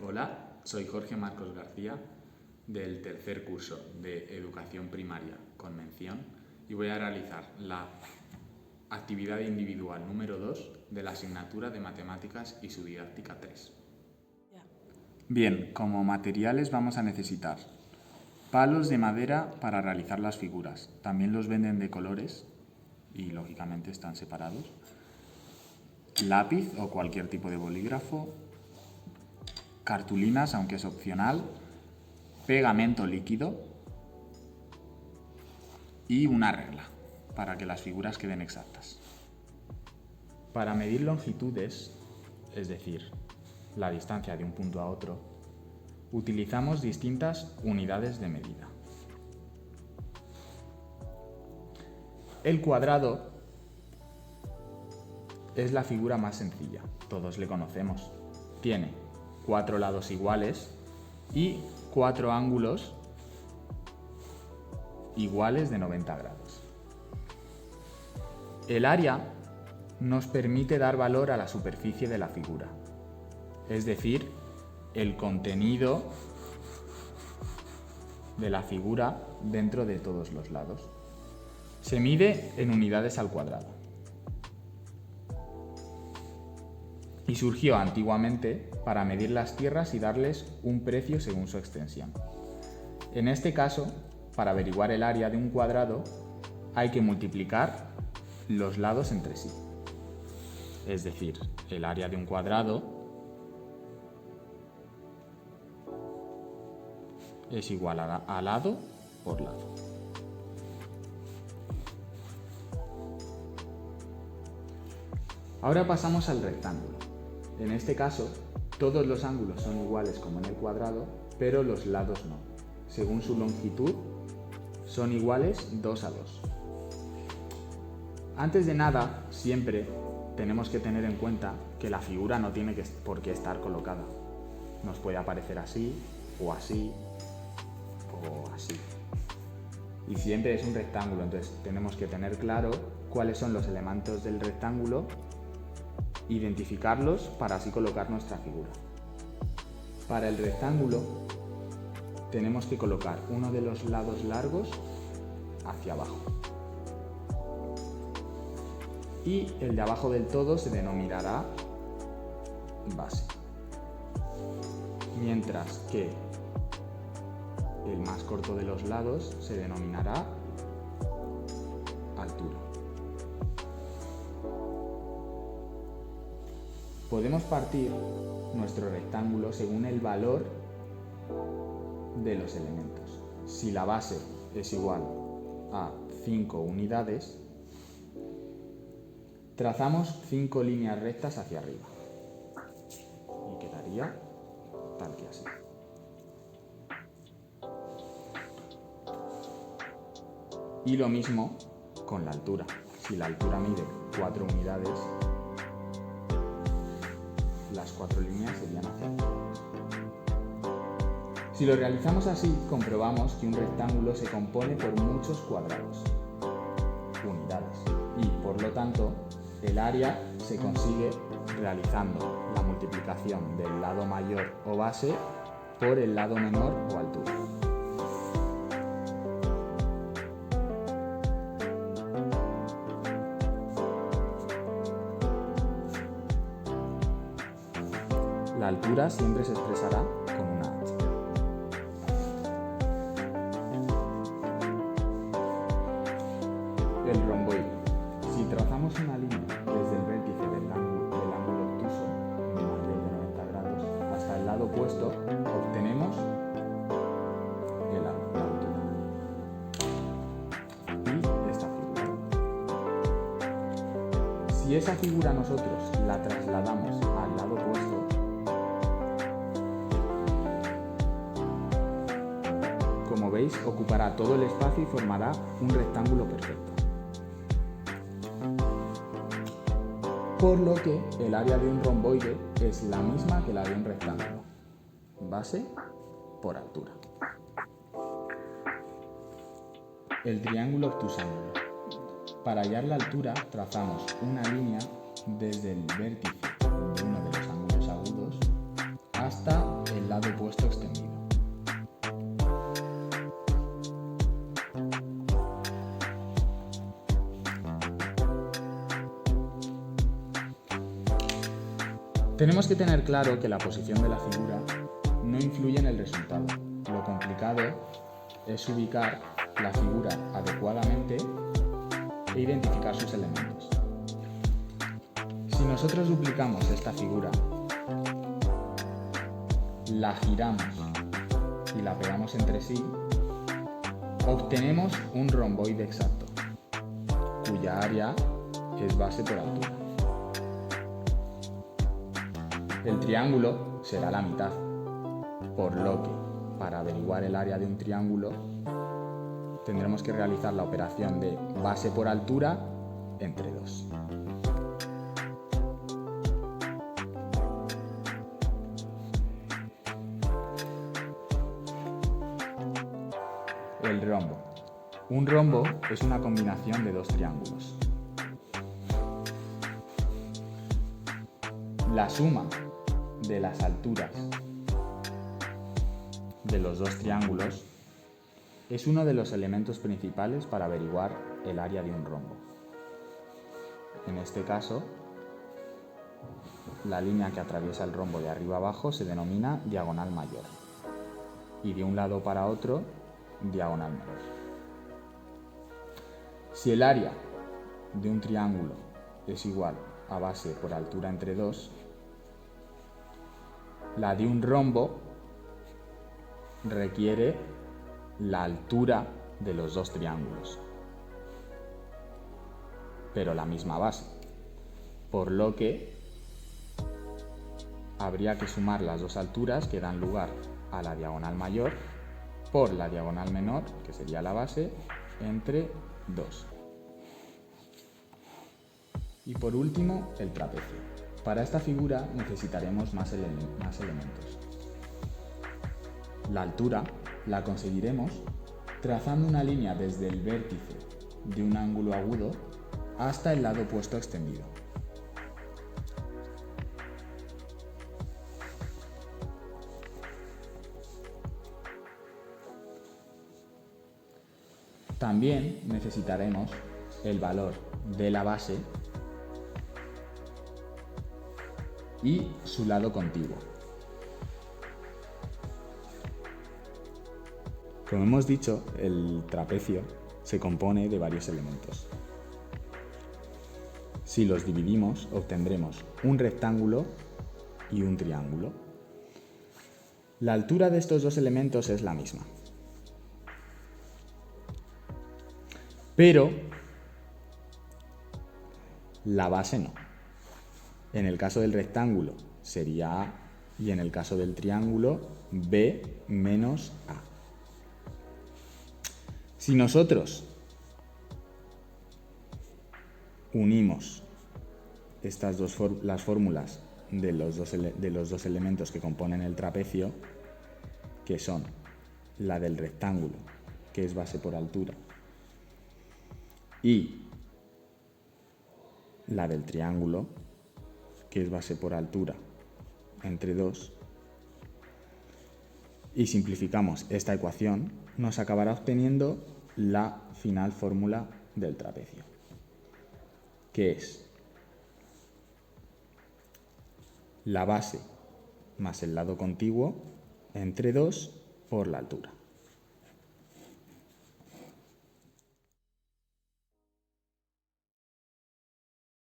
Hola, soy Jorge Marcos García del tercer curso de Educación Primaria con mención y voy a realizar la actividad individual número 2 de la asignatura de Matemáticas y su didáctica 3. Bien, como materiales vamos a necesitar palos de madera para realizar las figuras. También los venden de colores y lógicamente están separados. Lápiz o cualquier tipo de bolígrafo. Cartulinas, aunque es opcional. Pegamento líquido. Y una regla para que las figuras queden exactas. Para medir longitudes, es decir, la distancia de un punto a otro, utilizamos distintas unidades de medida. El cuadrado es la figura más sencilla, todos le conocemos. Tiene 4 lados iguales y 4 ángulos iguales de 90 grados. El área nos permite dar valor a la superficie de la figura, es decir, el contenido de la figura dentro de todos los lados. Se mide en unidades al cuadrado. Y surgió antiguamente para medir las tierras y darles un precio según su extensión. En este caso, para averiguar el área de un cuadrado, hay que multiplicar los lados entre sí. Es decir, el área de un cuadrado es igual a lado por lado. Ahora pasamos al rectángulo. En este caso, todos los ángulos son iguales como en el cuadrado, pero los lados no. Según su longitud, son iguales 2 a 2. Antes de nada, siempre tenemos que tener en cuenta que la figura no tiene por qué estar colocada. Nos puede aparecer así o así o así. Y siempre es un rectángulo, entonces tenemos que tener claro cuáles son los elementos del rectángulo, identificarlos para así colocar nuestra figura. Para el rectángulo tenemos que colocar uno de los lados largos hacia abajo. Y el de abajo del todo se denominará base. Mientras que el más corto de los lados se denominará altura. Podemos partir nuestro rectángulo según el valor de los elementos. Si la base es igual a 5 unidades, trazamos 5 líneas rectas hacia arriba y quedaría tal que así. Y lo mismo con la altura. Si la altura mide 4 unidades, las 4 líneas serían hacia arriba. Si lo realizamos así, comprobamos que un rectángulo se compone por muchos cuadrados, unidades, y por lo tanto el área se consigue realizando la multiplicación del lado mayor o base por el lado menor o altura. La altura siempre se expresará con una H. El romboide. Si trazamos una línea desde el vértice del ángulo obtuso, de 90 grados, hasta el lado opuesto, obtenemos la altura. Y esta figura. Si esa figura nosotros la trasladamos al lado opuesto, como veis, ocupará todo el espacio y formará un rectángulo perfecto. Por lo que el área de un romboide es la misma que la de un rectángulo. Base por altura. El triángulo obtusángulo. Para hallar la altura, trazamos una línea desde el vértice de uno de los ángulos agudos hasta lado opuesto extendido. Tenemos que tener claro que la posición de la figura no influye en el resultado. Lo complicado es ubicar la figura adecuadamente e identificar sus elementos. Si nosotros duplicamos esta figura, la giramos y la pegamos entre sí, obtenemos un romboide exacto, cuya área es base por altura. El triángulo será la mitad, por lo que, para averiguar el área de un triángulo, tendremos que realizar la operación de base por altura entre 2. El rombo. Un rombo es una combinación de dos triángulos. La suma de las alturas de los dos triángulos es uno de los elementos principales para averiguar el área de un rombo. En este caso, la línea que atraviesa el rombo de arriba abajo se denomina diagonal mayor y de un lado para otro, diagonal menor. Si el área de un triángulo es igual a base por altura entre 2, la de un rombo requiere la altura de los dos triángulos, pero la misma base, por lo que habría que sumar las dos alturas que dan lugar a la diagonal mayor por la diagonal menor, que sería la base, entre 2. Y por último, el trapecio. Para esta figura necesitaremos más elementos. La altura la conseguiremos trazando una línea desde el vértice de un ángulo agudo hasta el lado opuesto extendido. También necesitaremos el valor de la base y su lado contiguo. Como hemos dicho, el trapecio se compone de varios elementos. Si los dividimos, obtendremos un rectángulo y un triángulo. La altura de estos dos elementos es la misma. Pero la base no. En el caso del rectángulo sería A y en el caso del triángulo B menos A. Si nosotros unimos las fórmulas de los dos elementos que componen el trapecio, que son la del rectángulo, que es base por altura, y la del triángulo, que es base por altura entre 2, y simplificamos esta ecuación, nos acabará obteniendo la final fórmula del trapecio, que es la base más el lado contiguo entre 2 por la altura.